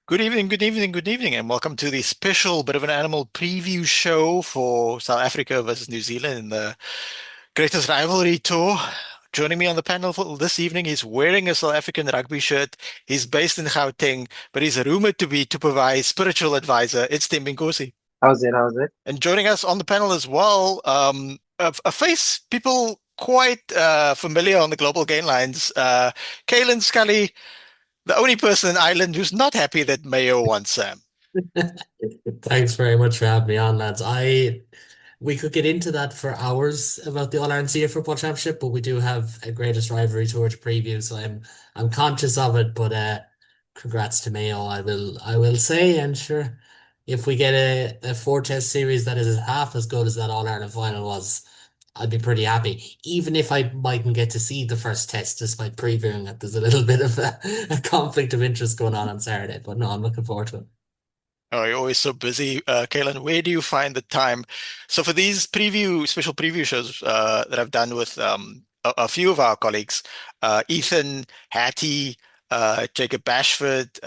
Good evening, good evening, good evening, and welcome to the special bit of an animal preview show for South Africa versus New Zealand in the greatest rivalry tour. Joining me on the panel for this evening, he's wearing a South African rugby shirt. He's based in Gauteng, but he's rumored to be Tupova's spiritual advisor. It's Tim Binkosi. How's it? How's it? And joining us on the panel as well, a face people quite familiar on the Global Gainlines, Kaylin Scully, the only person in Ireland who's not happy that Mayo won, Sam. Thanks very much for having me on, lads. We could get into that for hours about the All Ireland Senior Football Championship, but we do have a greatest rivalry tour to preview, so I'm conscious of it. But congrats to Mayo, I will say, and sure, if we get a four test series that is half as good as that All Ireland final was, I'd be pretty happy. Even if I mightn't get to see the first test, despite previewing it, there's a little bit of a conflict of interest going on Saturday. But no, I'm looking forward to it. Oh, you're always so busy, Kaylin. Where do you find the time? So for these special preview shows that I've done with a few of our colleagues, Ethan, Hattie, Jacob Bashford,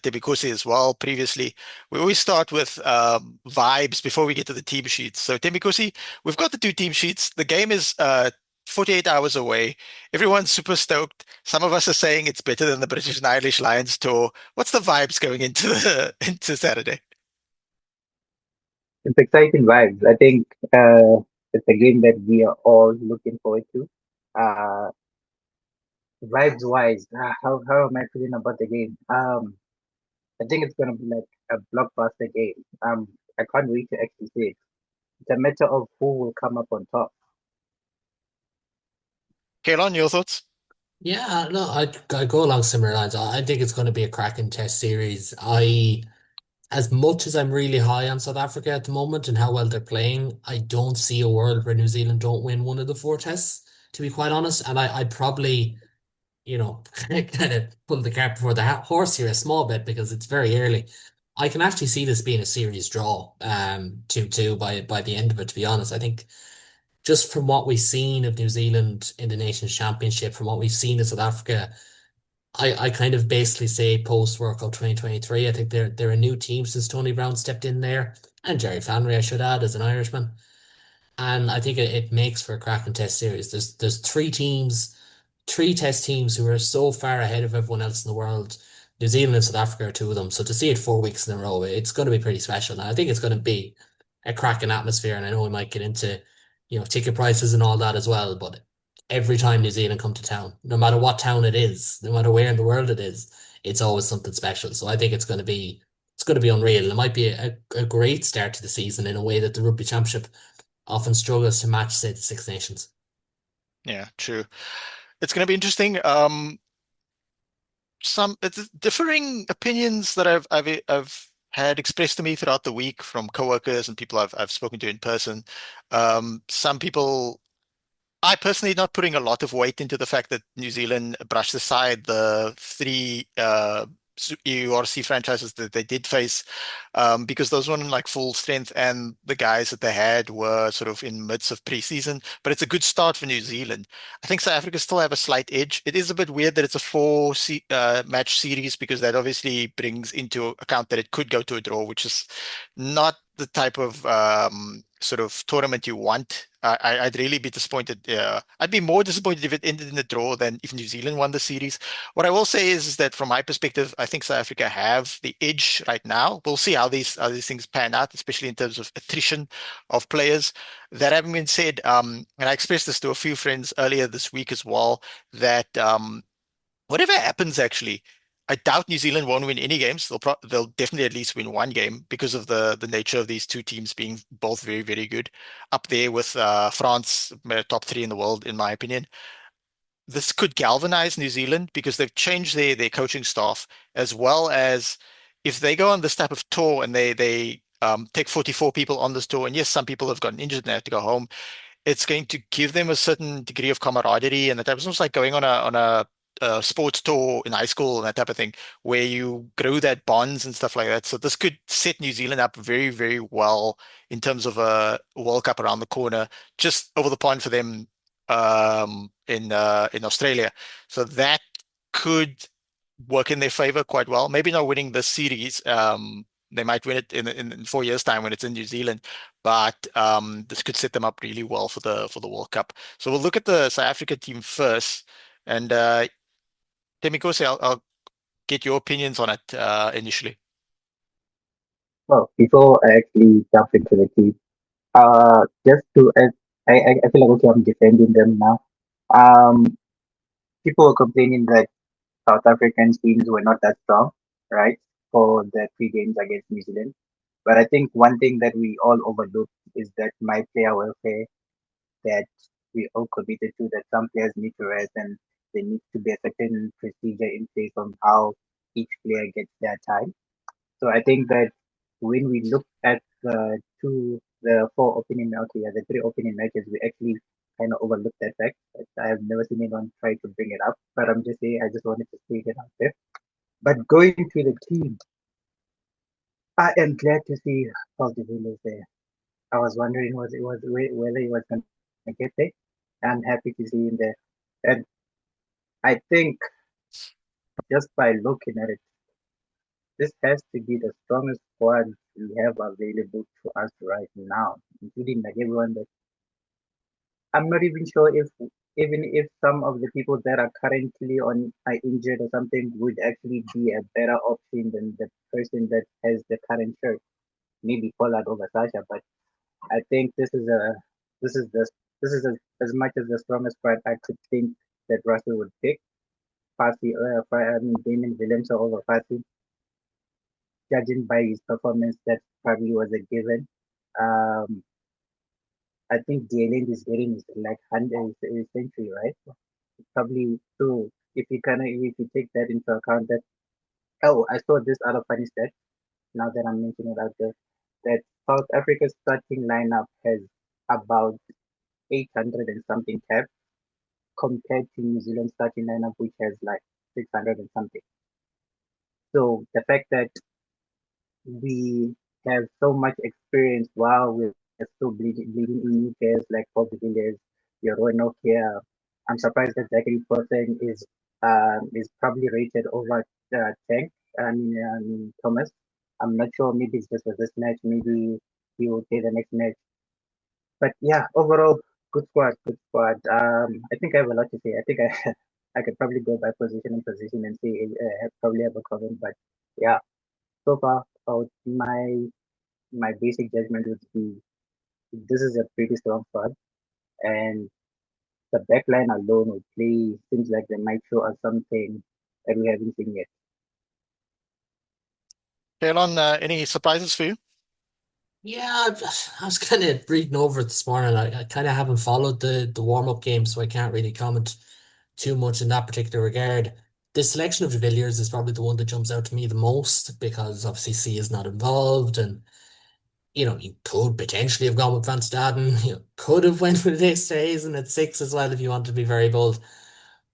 Debbie Corsi as well, previously, we always start with vibes before we get to the team sheets. So Debbie Corsi, we've got the two team sheets. The game is 48 hours away. Everyone's super stoked. Some of us are saying it's better than the British and Irish Lions tour. What's the vibes going into the into Saturday? It's exciting vibes. I think it's a game that we are all looking forward to. Uh, Vibes wise, how am I feeling about the game? I think it's gonna be like a blockbuster game. I can't wait to actually see it. It's a matter of who will come up on top. Kaylon, your thoughts? Yeah, no, I go along similar lines. I think it's going to be a cracking test series. As much as I'm really high on South Africa at the moment and how well they're playing, I don't see a world where New Zealand don't win one of the four tests, to be quite honest. And I'd probably, kind of pull the cart before the horse here a small bit because it's very early. I can actually see this being a series draw, 2-2 by the end of it, to be honest. I think just from what we've seen of New Zealand in the Nations Championship, from what we've seen in South Africa, I kind of basically say post World Cup 2023. I think they're a new team since Tony Brown stepped in there, and Jerry Flannery, I should add, as an Irishman. And I think it makes for a cracking test series. There's three teams, three test teams who are so far ahead of everyone else in the world. New Zealand and South Africa are two of them. So to see it 4 weeks in a row, it's going to be pretty special. And I think it's going to be a cracking atmosphere. And I know we might get into, ticket prices and all that as well. But every time New Zealand come to town, no matter what town it is, no matter where in the world it is, it's always something special. So I think it's going to be unreal. It might be a great start to the season in a way that the Rugby Championship often struggles to match, say, the Six Nations. Yeah, true. It's going to be interesting. Some it's differing opinions that I've had expressed to me throughout the week from coworkers and people I've spoken to in person. Some people I personally not putting a lot of weight into the fact that New Zealand brushed aside the three EURC franchises that they did face, because those weren't like full strength, and the guys that they had were sort of in midst of preseason. But it's a good start for New Zealand. I think South Africa still have a slight edge. It is a bit weird that it's a match series because that obviously brings into account that it could go to a draw, which is not the type of sort of tournament you want. I'd really be disappointed. I'd be more disappointed if it ended in a draw than if New Zealand won the series. What I will say is that from my perspective, I think South Africa have the edge right now. We'll see how these things pan out, especially in terms of attrition of players. That having been said, and I expressed this to a few friends earlier this week as well, that whatever happens, actually, I doubt New Zealand won't win any games. They'll definitely at least win one game because of the nature of these two teams being both very, very good, up there with France, top three in the world, in my opinion. This could galvanize New Zealand because they've changed their coaching staff, as well as if they go on this type of tour and they take 44 people on this tour, and yes, some people have gotten injured and they have to go home. It's going to give them a certain degree of camaraderie and that type. It's almost like going on a sports tour in high school and that type of thing, where you grow that bonds and stuff like that. So this could set New Zealand up very, very well in terms of a World Cup around the corner, just over the pond for them in Australia. So that could work in their favor quite well. Maybe not winning the series. They might win it in 4 years' time when it's in New Zealand, but this could set them up really well for the World Cup. So we'll look at the South Africa team first, and Temikosi, I'll get your opinions on it initially. Well, before I actually jump into the team, just to add, I feel like okay, I'm defending them now. Um, People were complaining that South African teams were not that strong, right, for the three games against New Zealand. But I think one thing that we all overlooked is that my player welfare that we all committed to, that some players need to rest and there needs to be a certain procedure in place on how each player gets their time. So I think that when we look at the four opening, okay, yeah, the three opening matches, we actually kind of overlooked that fact. I have never seen anyone try to bring it up, but I'm just saying, I just wanted to state it out there. But going to the team, I am glad to see Paul de Villiers there. I was wondering whether he was going to get there. I'm happy to see him there. And I think just by looking at it, this has to be the strongest squad we have available to us right now, including like everyone that I'm not even sure if even if some of the people that are currently on are injured or something would actually be a better option than the person that has the current shirt. Maybe Pollard over Sasha, but I think this is the this is as much as the strongest squad I could think that Russell would pick. Fassi, I mean Damon Williams over Fassi, judging by his performance, that probably was a given. Um, I think Jalen is getting his like 100th century, right? Probably so. If you take that into account, that oh, I saw this other funny stat. Now that I'm mentioning it out there, that South Africa's starting lineup has about 800 and something caps compared to New Zealand's starting lineup, which has like 600 and something. So the fact that we have so much experience while we're still bleeding in new players like Bob de Villiers, your Roanoke here. I'm surprised that Zachary Person is probably rated over Tank Thomas. I'm not sure. Maybe it's just for this match. Maybe he will play the next match. But yeah, overall, good squad, good squad. I think I have a lot to say. I think I I could probably go by position and position and say probably have a comment. But yeah, so far, my basic judgment would be this is a pretty strong squad, and the back line alone would play. Seems like they might show us something that we haven't seen yet. Kaelon, any surprises for you? Yeah, I was kind of reading over it this morning. I kind of haven't followed the warm-up game, so I can't really comment too much in that particular regard. The selection of de Villiers is probably the one that jumps out to me the most because obviously C is not involved, and you could potentially have gone with Van Staden. You could have went with this and at six as well if you want to be very bold.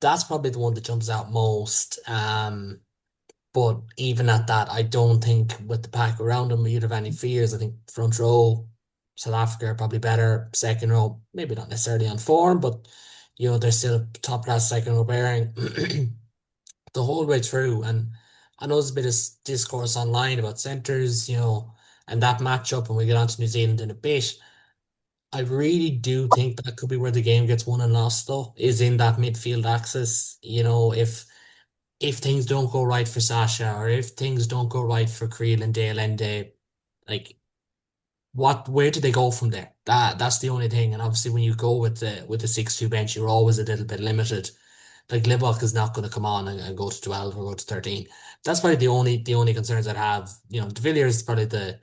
That's probably the one that jumps out most. But even at that, I don't think with the pack around him you'd have any fears. I think front row, South Africa are probably better. Second row, maybe not necessarily on form, but they're still a top class second row bearing the whole way through. And I know there's a bit of discourse online about centres, and that matchup, and we get on to New Zealand in a bit. I really do think that could be where the game gets won and lost, though, is in that midfield axis. If things don't go right for Sasha or if things don't go right for Creel and Dale Ende, like where do they go from there? That's the only thing. And obviously when you go with the 6-2 bench, you're always a little bit limited. Like Libok is not going to come on and go to 12 or go to 13. That's probably the only concerns I'd have. De Villiers is probably the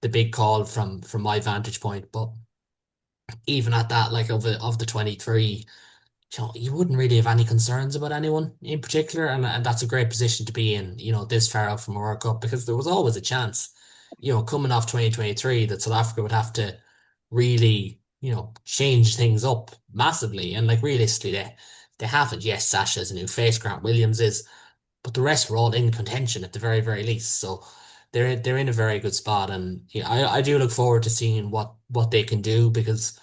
big call from my vantage point. But even at that, like of the 23, you wouldn't really have any concerns about anyone in particular, and that's a great position to be in, this far out from a World Cup because there was always a chance, coming off 2023 that South Africa would have to really, change things up massively. And like realistically, they haven't. Yes, Sasha's a new face, Grant Williams is, but the rest were all in contention at the very, very least. So they're in a very good spot, and I do look forward to seeing what they can do because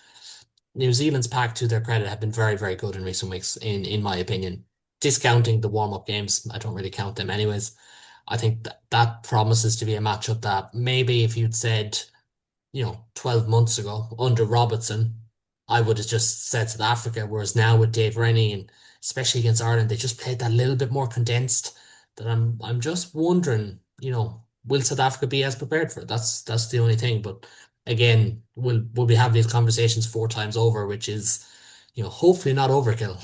New Zealand's pack, to their credit, have been very, very good in recent weeks, in my opinion. discounting the warm-up games, I don't really count them anyways. I think that that promises to be a matchup that maybe if you'd said, 12 months ago under Robertson, I would have just said South Africa. Whereas now with Dave Rennie and especially against Ireland, they just played that little bit more condensed. That I'm just wondering, will South Africa be as prepared for it? That's the only thing. But again, will we have these conversations four times over, which is, hopefully not overkill.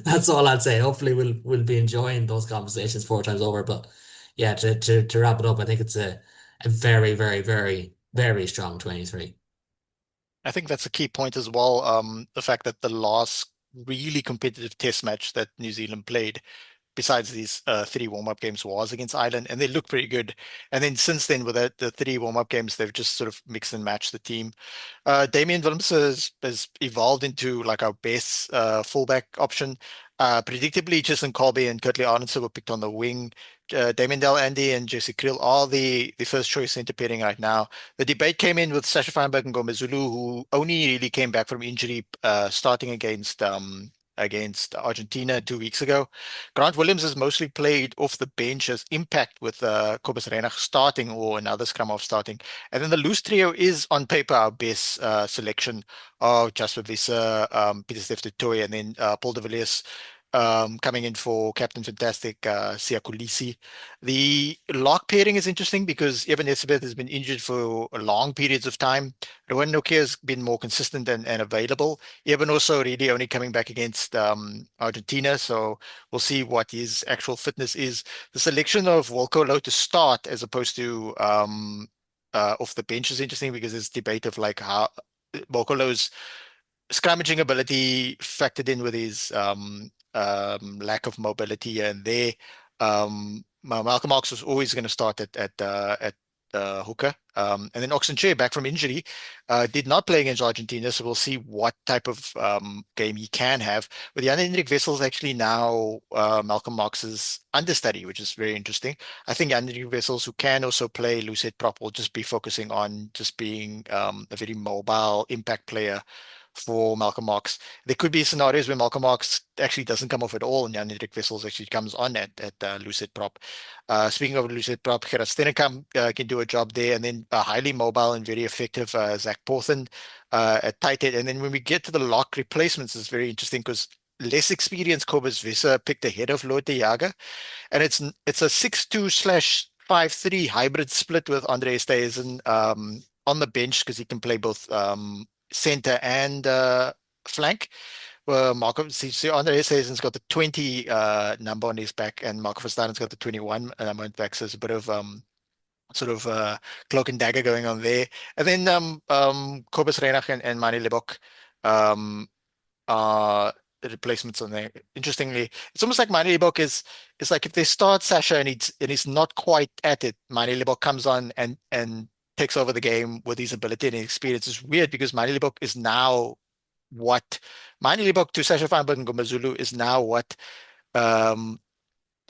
That's all I'd say. Hopefully we'll be enjoying those conversations four times over. But yeah, to wrap it up, I think it's a very, very, very, very strong 23. I think that's a key point as well. The fact that the last really competitive test match that New Zealand played, besides these three warm-up games, was against Ireland, and they look pretty good. And then since then, with the three warm-up games, they've just sort of mixed and matched the team. Damian Willemse has evolved into like our best fullback option. Predictably, Jason Colby and Kurtley Arnason were picked on the wing. Damien Del Andy and Jesse Kriel are the first choice centre pairing right now. The debate came in with Sasha Feinberg and Gomezulu, who only really came back from injury starting against Argentina 2 weeks ago. Grant Williams has mostly played off the bench as impact with Kobus Reinach starting or another scrum half starting. And then the loose trio is on paper our best selection of Jasper Visser, Pieter-Steph du Toit, and then Paul de Villiers coming in for Captain Fantastic, Siya Kolisi. The lock pairing is interesting because Evan Nesbeth has been injured for long periods of time. Rowan Nokia has been more consistent and available. Evan also really only coming back against Argentina, so we'll see what his actual fitness is. The selection of Volko Low to start as opposed to off the bench is interesting because there's debate of like how Volko Low's scrummaging ability factored in with his lack of mobility here and there. Malcolm Marx was always going to start at hooker. And then Oxenchair, back from injury, did not play against Argentina, so we'll see what type of game he can have. With Jan Hendrik Wessels actually now Malcolm Marx's understudy, which is very interesting. I think Jan Hendrik Wessels, who can also play loosehead prop, will just be focusing on just being a very mobile impact player for Malcolm Marx. There could be scenarios where Malcolm Marx actually doesn't come off at all, and Jan-Hendrik Wessels actually comes on at loosehead prop. Speaking of loosehead prop, Gerard Stenenkamp can do a job there, and then a highly mobile and very effective Zach Porthen at tight head. And then when we get to the lock replacements, it's very interesting because less experienced Kobus Visser picked ahead of Lote Jager, and it's a 6-2/5-3 hybrid split with Andre Esterhuizen on the bench because he can play both center and flank. Well, Marco, see, Andre Esterhuizen's got the 20 number on his back, and Marco Verstaan's got the 21 number on his back. So there's a bit of sort of cloak and dagger going on there. And then Kobus Reinach and Manie Libbok um, are the replacements on there. Interestingly, it's almost like Manie Libbok is like if they start Sasha and he's not quite at it, Manie Libbok comes on and takes over the game with his ability and experience. It's weird because Manie Libbok is now what Manie Libbok to Sasha Feinberg and Gomezulu is now what um,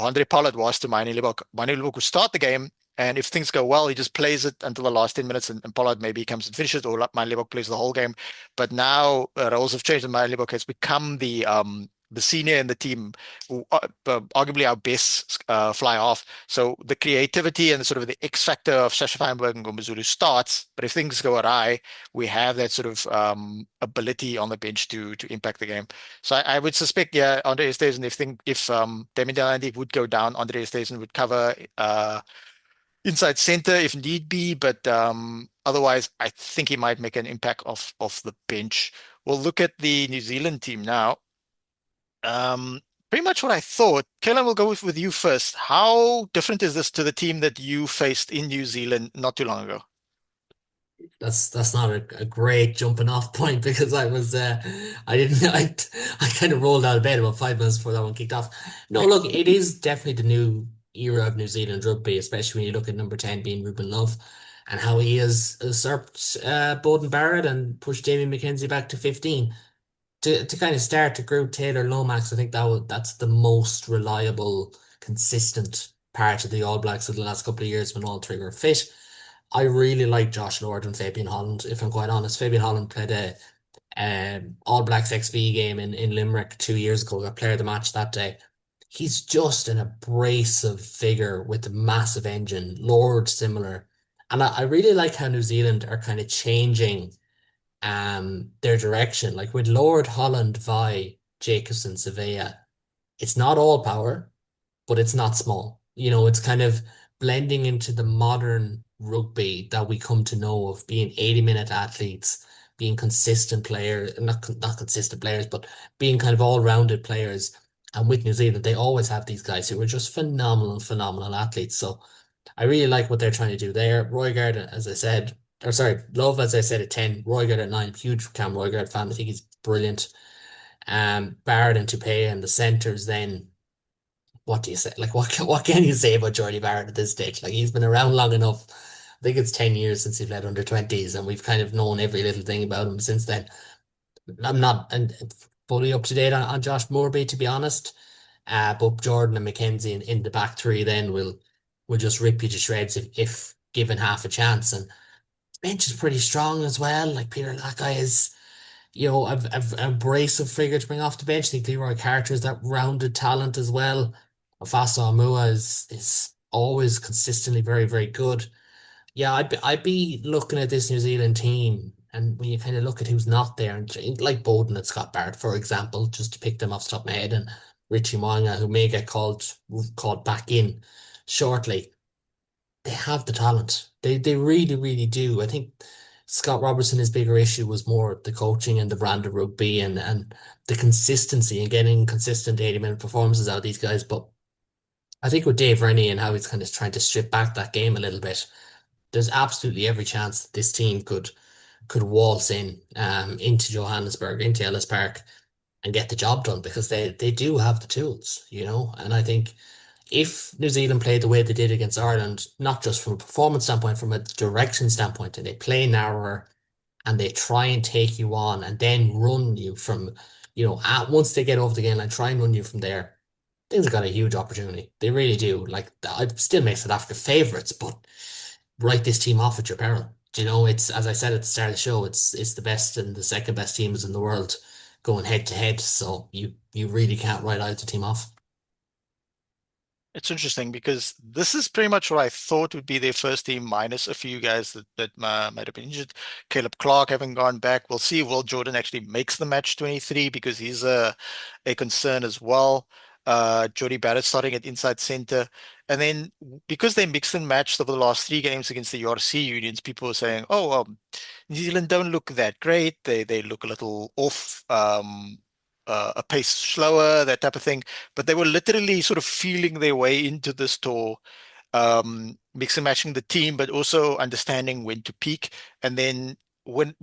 Andre Pollard was to Manie Libbok. Manie Libbok will start the game, and if things go well, he just plays it until the last 10 minutes, and Pollard maybe comes and finishes, or Manie Libbok plays the whole game. But now roles have changed, and Manie Libbok has become the senior in the team, who, arguably our best fly half. So the creativity and the sort of the X factor of Sasha Feinberg and Gomezulu starts, but if things go awry, we have that sort of ability on the bench to impact the game. So I would suspect, yeah, Andre Esterhuizen, if Damien Delandy would go down, Andre Esterhuizen would cover inside center if need be, but otherwise I think he might make an impact off the bench. We'll look at the New Zealand team now. Pretty much what I thought. Kaylan, we'll go with you first. How different is this to the team that you faced in New Zealand not too long ago? That's not a great jumping off point because I didn't I kind of rolled out of bed about 5 minutes before that one kicked off. No, look, it is definitely the new era of New Zealand rugby, especially when you look at number 10 being Ruben Love and how he has usurped Bowden Barrett and pushed Damien McKenzie back to 15. To kind of start to group Taylor Lomax, I think that's the most reliable, consistent part of the All Blacks of the last couple of years when all three were fit. I really like Josh Lord and Fabian Holland, if I'm quite honest. Fabian Holland played a All Blacks XV game in Limerick 2 years ago, got player of the match that day. He's just an abrasive figure with a massive engine. Lord similar. And I really like how New Zealand are kind of changing their direction. Like with Lord Holland, Vi, Jacobson, Sevilla, it's not all power, but it's not small. It's kind of blending into the modern rugby that we come to know of being 80-minute athletes, being consistent players, not consistent players, but being kind of all-rounded players. And with New Zealand, they always have these guys who are just phenomenal, phenomenal athletes. So I really like what they're trying to do there. Roygaard, as I said, or sorry, Love, as I said, at 10, Roygaard at 9. Huge Cam Roygaard fan. I think he's brilliant. Barrett and Toupé and the centres then what do you say? Like, what can you say about Jordy Barrett at this stage? Like, he's been around long enough. I think it's 10 years since he played under 20s, and we've kind of known every little thing about him since then. I'm not fully up to date on Josh Moorby, to be honest. But Jordan and McKenzie in the back three then will just rip you to shreds if given half a chance. And bench is pretty strong as well. Like Peter Lakai is a brace of figure to bring off the bench. I think Leroy Carter is that rounded talent as well. Faso Amua is always consistently very, very good. Yeah, I'd be looking at this New Zealand team, and when you kind of look at who's not there, and like Bowden and Scott Barrett, for example, just to pick them off the top of my head, and Richie Mo'unga, who may get called back in shortly, they have the talent. They really, really do. I think Scott Robertson, his bigger issue was more the coaching and the brand of rugby and the consistency and getting consistent 80-minute performances out of these guys. But I think with Dave Rennie and how he's kind of trying to strip back that game a little bit, there's absolutely every chance that this team could waltz in into Johannesburg, into Ellis Park and get the job done because they do have the tools. And I think if New Zealand played the way they did against Ireland, not just from a performance standpoint, from a direction standpoint, and they play narrower and they try and take you on and then run you from, once they get over the game line, try and run you from there. Things have got a huge opportunity. They really do. Like, I still make South Africa favourites, but write this team off at your peril. It's as I said at the start of the show, it's the best and the second best teams in the world going head to head. So you really can't write either team off. It's interesting because this is pretty much what I thought would be their first team, minus a few guys that might have been injured. Caleb Clark having gone back. We'll see if Will Jordan actually makes the match 23 because he's a concern as well. Jody Barrett starting at inside center. And then because they mixed and matched over the last three games against the URC unions, people were saying, oh, New Zealand don't look that great. They look a little off, a pace slower, that type of thing, but they were literally sort of feeling their way into this tour, mix and matching the team, but also understanding when to peak. And then when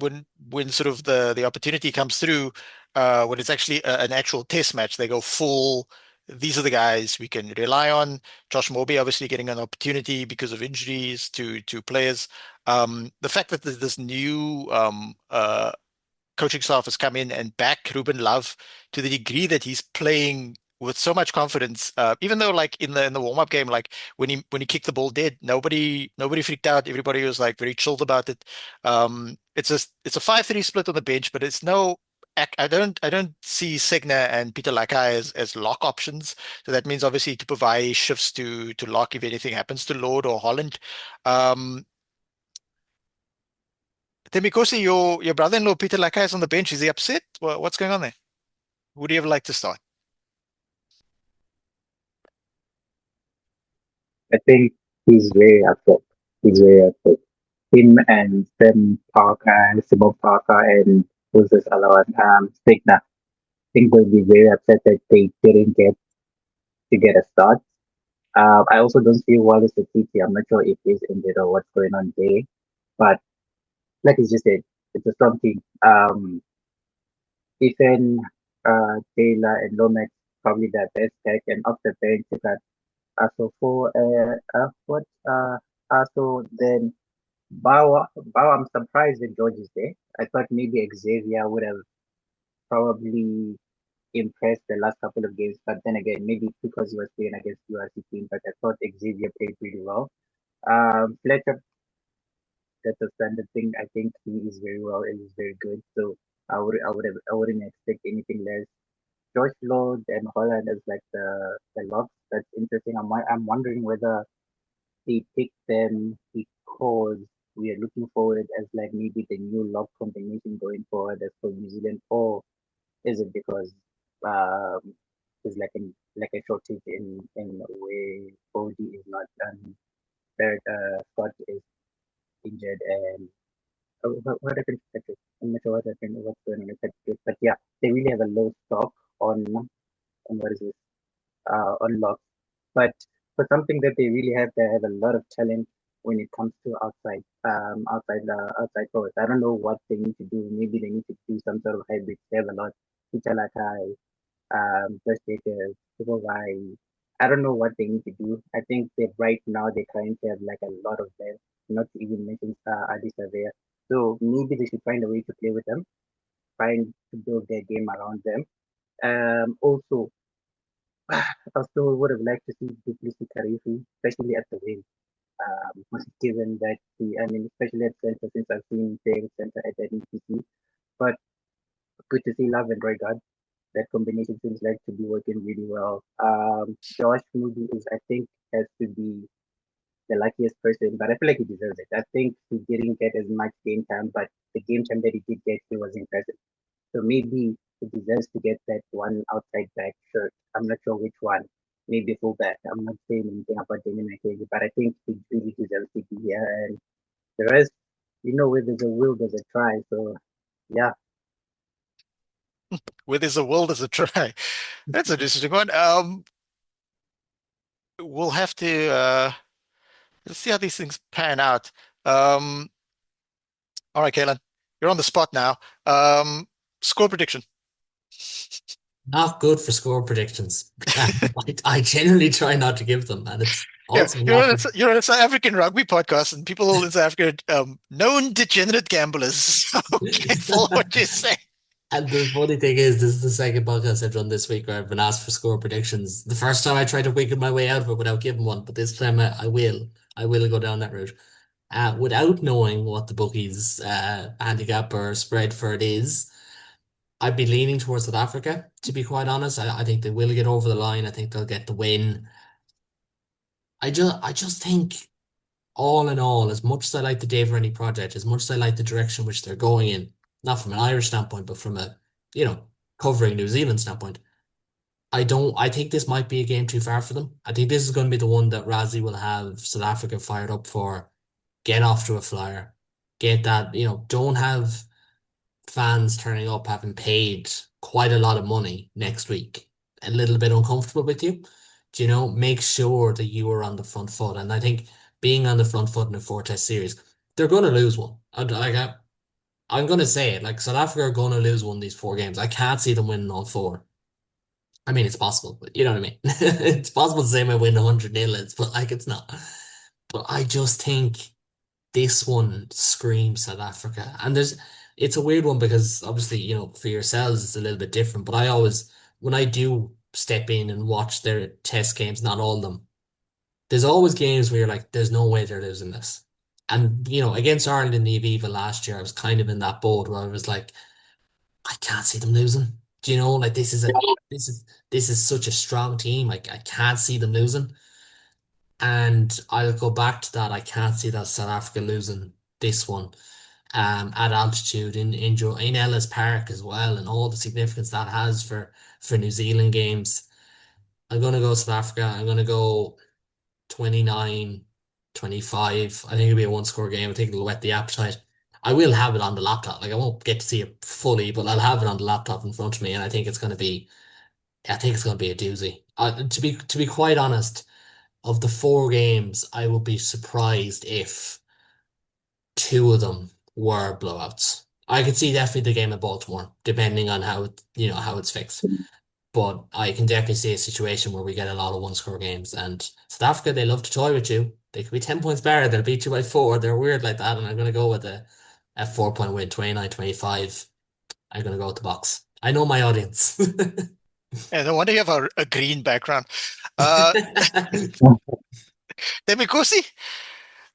sort of the opportunity comes through, when it's actually an actual test match, they go full. These are the guys we can rely on. Josh Morby obviously getting an opportunity because of injuries to players. The fact that there's this new coaching staff has come in and back Ruben Love to the degree that he's playing with so much confidence. Even though like in the warm-up game, like when he kicked the ball dead, nobody freaked out. Everybody was like very chilled about it. It's a 5-3 split on the bench, but it's no. I don't see Signa and Peter Lakai as lock options. So that means obviously to provide shifts to lock if anything happens to Lord or Holland. Um, Temikosi, your brother-in-law Peter Lakai is on the bench. Is he upset? What's going on there? Would you ever like to start? I think he's very upset. He's very upset. Him and Simon Parker, and who's this other one? Signa. I think they'll be very upset that they didn't get a start. I also don't see Wallace at TT. I'm not sure if he's injured or what's going on there. But like you just said, it's a strong team. Ethan, Taylor, and Lomax probably the best tech, and off the bench you got for what then Bauer. I'm surprised that George is there. I thought maybe Xavier would have probably impressed the last couple of games, but then again, maybe because he was playing against URC team, but I thought Xavier played pretty well. Fletcher, that's a standard thing. I think he is very well and he's very good. So I wouldn't expect anything less. George Lord and Holland as like the locks. That's interesting. I'm wondering whether they picked them because we are looking forward as like maybe the new lock combination going forward as for New Zealand, or is it because um there's like a shortage in where Cody is not third Scott is injured and what happened to Patrick? I'm not sure what's going on with Patrick, but yeah, they really have a low stock on what is this on locks. But for something that they really have, they have a lot of talent when it comes to outside forwards. I don't know what they need to do. Maybe they need to do some sort of hybrid. They have a lot. Kuchalakai, Josh Jacobs, people I don't know what they need to do. I think that right now they currently have like a lot of them, not to even mention Adi Savea. So maybe they should find a way to play with them, find to build their game around them. Also, I still would have liked to see Duplessis Karifi, especially at the wing. Given that especially at center, since I've seen David center at that EPC. But good to see Love and Roygaard. That combination seems like to be working really well. Josh Moody I think, has to be the luckiest person, but I feel like he deserves it. I think he didn't get as much game time, but the game time that he did get, he was impressive. So maybe he deserves to get that one outside back shirt. I'm not sure which one. Maybe fullback. I'm not saying anything about Damien McKenzie, but I think he really deserves to be here. And the rest, where there's a will, there's a try. So yeah, Where there's a will, there's a try. That's an interesting one. We'll have to let's see how these things pan out. Um, all right, Kaylin, you're on the spot now. Score prediction. Not good for score predictions. I generally try not to give them, and it's Yeah, also not good. you're on a South African rugby podcast, and people in South Africa, known degenerate gamblers. So careful what you say. And the funny thing is, this is the second podcast I've done this week where I've been asked for score predictions. The first time I tried to wiggle my way out of it without giving one, but this time I will. I will go down that route. Without knowing what the bookies handicap or spread for it is, I'd be leaning towards South Africa, to be quite honest. I think they will get over the line. I think they'll get the win. I just think all in all, as much as I like the Dave Rennie project, as much as I like the direction which they're going in, not from an Irish standpoint, but from a, you know, covering New Zealand standpoint, I think this might be a game too far for them. I think this is going to be the one that Razzie will have South Africa fired up for. Get off to a flyer. Get that, don't have fans turning up having paid quite a lot of money next week, a little bit uncomfortable with you. Do make sure that you are on the front foot. And I think being on the front foot in a four test series, they're going to lose one. I'm going to say it, like South Africa are going to lose one of these four games. I can't see them winning all four. I mean, it's possible, but you know what I mean? It's possible to say I win 100 nil, but like it's not. But I just think this one screams South Africa. And it's a weird one because obviously, for yourselves it's a little bit different. But I always, when I do step in and watch their test games, not all of them, there's always games where you're like, there's no way they're losing this. And against Ireland in the Aviva last year, I was kind of in that boat where I was like, I can't see them losing. Like this is this is such a strong team. Like I can't see them losing. And I'll go back to that. I can't see that South Africa losing this one at altitude in Ellis Park as well, and all the significance that has for New Zealand games. I'm gonna go South Africa. I'm gonna go 29-25. I think it'll be a one score game. I think it'll whet the appetite. I will have it on the laptop. Like I won't get to see it fully, but I'll have it on the laptop in front of me, and I think it's gonna be a doozy. To be quite honest, of the four games, I would be surprised if two of them were blowouts. I could see definitely the game at Baltimore, depending on how it's fixed. But I can definitely see a situation where we get a lot of one score games. And South Africa, they love to toy with you. They could be 10 points better. They'll beat you by four. They're weird like that. And I'm going to go with a 4 point win, 29-25. I'm going to go with the box. I know my audience. And no wonder you have a green background. Uh, Demikosi,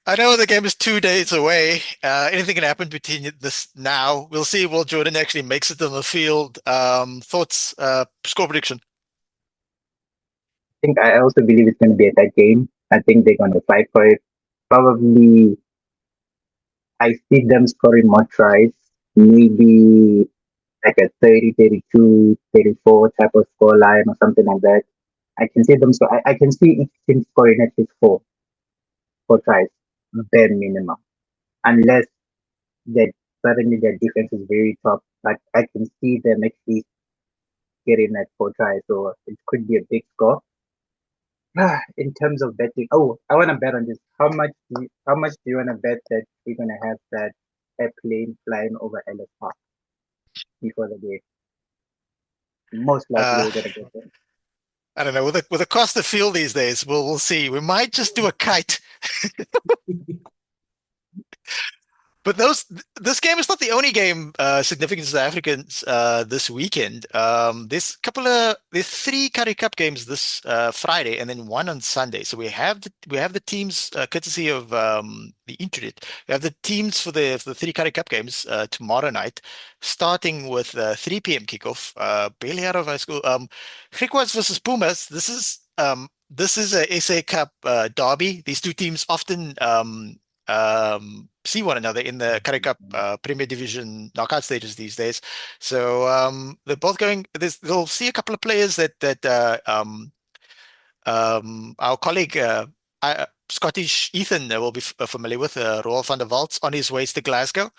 I know the game is 2 days away. Anything can happen between this now. We'll see. Will Jordan actually makes it on the field? Thoughts? Score prediction. I think I also believe it's going to be a tight game. I think they're going to fight for it. Probably, I see them scoring more tries. Maybe like a 30, 32, 34 type of score line or something like that. I can see them. So I can see each team scoring at least four tries, bare minimum, unless that suddenly their defense is very top. But I can see them actually getting at four tries, so it could be a big score. In terms of betting, oh, I want to bet on this. How much do you want to bet that we're gonna have that airplane flying over Ellis Park before the game? Most likely Uh, we're gonna get them. I don't know. With the cost of fuel these days, we'll see. We might just do a kite. But this game is not the only game significant to the Africans this weekend. There's three Currie Cup games this Friday and then one on Sunday. So we have the teams courtesy of the internet. We have the teams for the three Currie Cup games tomorrow night, starting with 3 p.m. kickoff. Barely out of high school. Griquas versus Pumas. This is a SA Cup derby. These two teams often see one another in the Currie Cup Premier Division knockout stages these days. So they're both going. They'll see a couple of players that our colleague Scottish Ethan will be familiar with, Roel van der Walt, on his ways to Glasgow.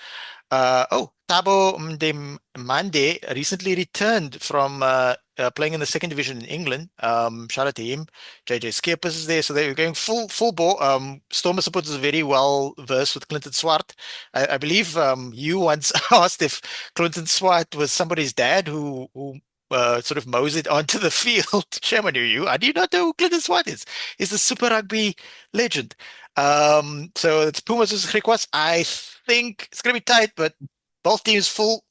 Thabo Mande recently returned from playing in the second division in England. Shout out to him. JJ Skeepers is there, so they're going full bore. Stormer supporters are very well versed with Clinton Swart. I believe you once asked if Clinton Swart was somebody's dad who sort of mows it onto the field. Shame on you. I do not know who Clinton Swart is. He's the Super Rugby legend. So it's Pumas versus Griquas. I think it's gonna be tight, but both teams full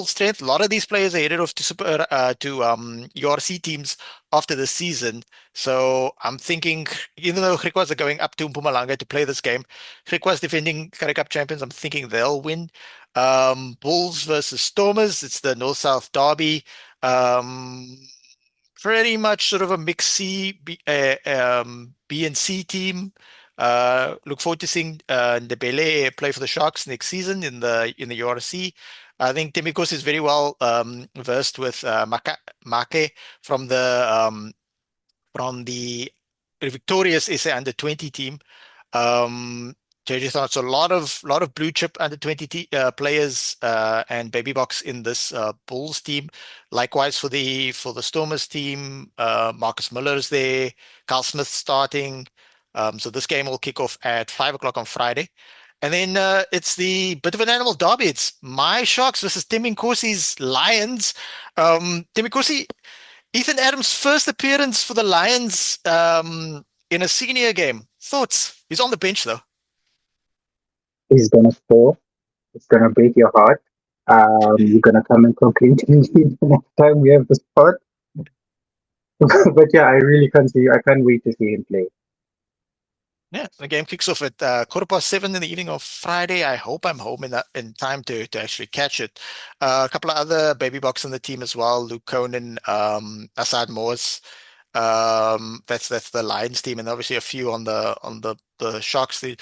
strength. A lot of these players are headed off to URC teams after the season. So I'm thinking, even though Griquas are going up to Mpumalanga to play this game, Griquas defending Currie Cup champions, I'm thinking they'll win. Bulls versus Stormers. It's the North-South derby. Um, Pretty much sort of a mix B and C team. Look forward to seeing Ndebele play for the Sharks next season in the URC. I think Temikos is very well versed with Make from the victorious SA under 20 team. JJ thought so a lot of blue chip under 20 players and baby box in this Bulls team. Likewise for the Stormers team, Marcus Miller's there, Carl Smith starting. So this game will kick off at 5 o'clock on Friday. And then it's the bit of an animal derby. It's my Sharks versus Tim Nkosi's Lions. Tim Nkosi, Ethan Adams' first appearance for the Lions in a senior game. Thoughts? He's on the bench though. He's gonna score. It's gonna break your heart. You're gonna come and complain to me the next time we have the spot. But yeah, I really can't see. I can't wait to see him play. Yeah, the game kicks off at 7:15 in the evening of Friday. I hope I'm home in time to actually catch it. A couple of other baby bucks on the team as well. Luke Conan, Assad Morse. That's the Lions team, and obviously a few on the Sharks. The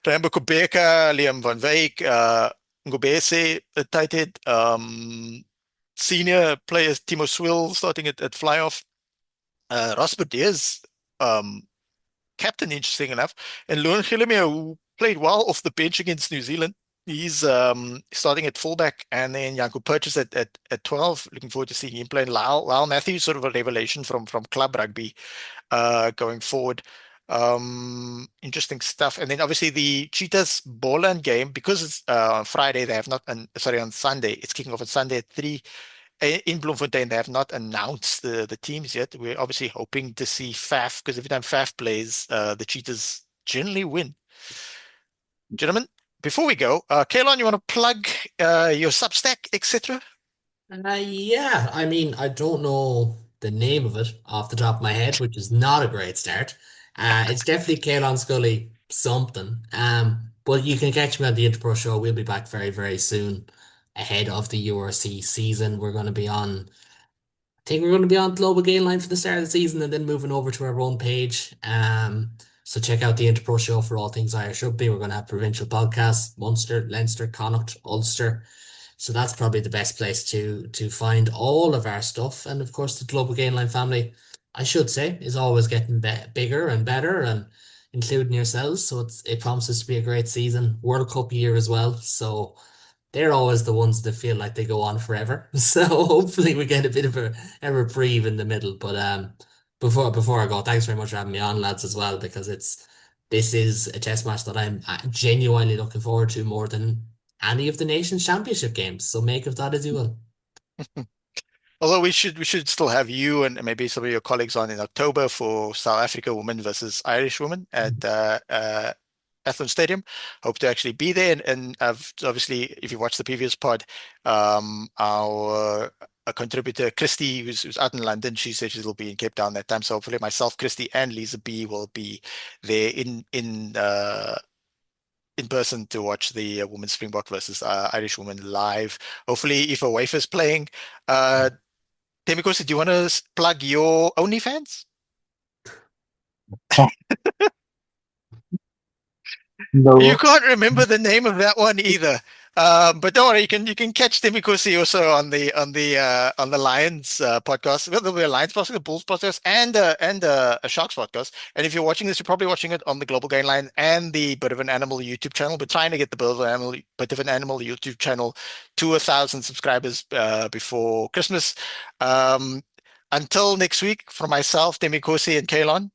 Rambo Kubeka, Liam van Wyk, Ngobese, tight head. Senior players, Timo Swill starting at fly off. Rosper Diaz, um, captain, interesting enough. And Leon Gillemeier, who played well off the bench against New Zealand. He's starting at fullback, and then Janko Purchase at 12. Looking forward to seeing him play. Lyle Matthews, sort of a revelation from club rugby going forward. Interesting stuff. And then obviously the Cheetahs Boland game, because it's on Friday, they have not, sorry, on Sunday, it's kicking off on Sunday at 3 in Bloemfontein. They have not announced the teams yet. We're obviously hoping to see Faf, because every time Faf plays, the Cheetahs generally win. Gentlemen, before we go, Kaelon, you want to plug your Substack, etc.? Yeah, I mean, I don't know the name of it off the top of my head, which is not a great start. It's definitely Kale on Scully something. But you can catch me on the Interpro show. We'll be back very, very soon ahead of the URC season. We're going to be on, I think we're going to be on Global Gainline for the start of the season and then moving over to our own page. So check out the Interpro show for all things Irish rugby. We're going to have provincial podcasts, Munster, Leinster, Connacht, Ulster. So that's probably the best place to find all of our stuff. And of course, the Global Gainline family, I should say, is always getting bigger and better, and including yourselves. So it promises to be a great season, World Cup year as well. So they're always the ones that feel like they go on forever. So hopefully we get a bit of a reprieve in the middle. But before I go, thanks very much for having me on, lads, as well, because this is a test match that I'm genuinely looking forward to more than any of the nation's championship games. So make of that as you will. Although we should still have you and maybe some of your colleagues on in October for South Africa women versus Irish women at Athlone Stadium. Hope to actually be there, and I've obviously, if you watch the previous pod, our a contributor Christy, who's out in London, she said she'll be in Cape Town that time. So hopefully myself, Christy, and Lisa B will be there in person to watch the women's Springbok versus Irish women live. Hopefully, if a wife is playing. Temikosi, do you want to plug your OnlyFans? You No, can't remember the name of that one either. But don't worry, you can catch Temikosi also on the Lions podcast. Well, there'll be a Lions podcast, a Bulls podcast, and a Sharks podcast. And if you're watching this, you're probably watching it on the Global Gainline and the Bit of an Animal YouTube channel. We're trying to get the Bit of an Animal YouTube channel to 1,000 subscribers before Christmas. Um, until next week, from myself, Temikosi, and Kalon,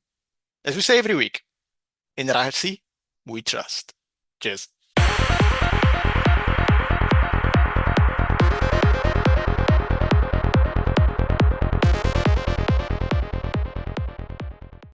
as we say every week, in Rahatsi, we trust. Cheers.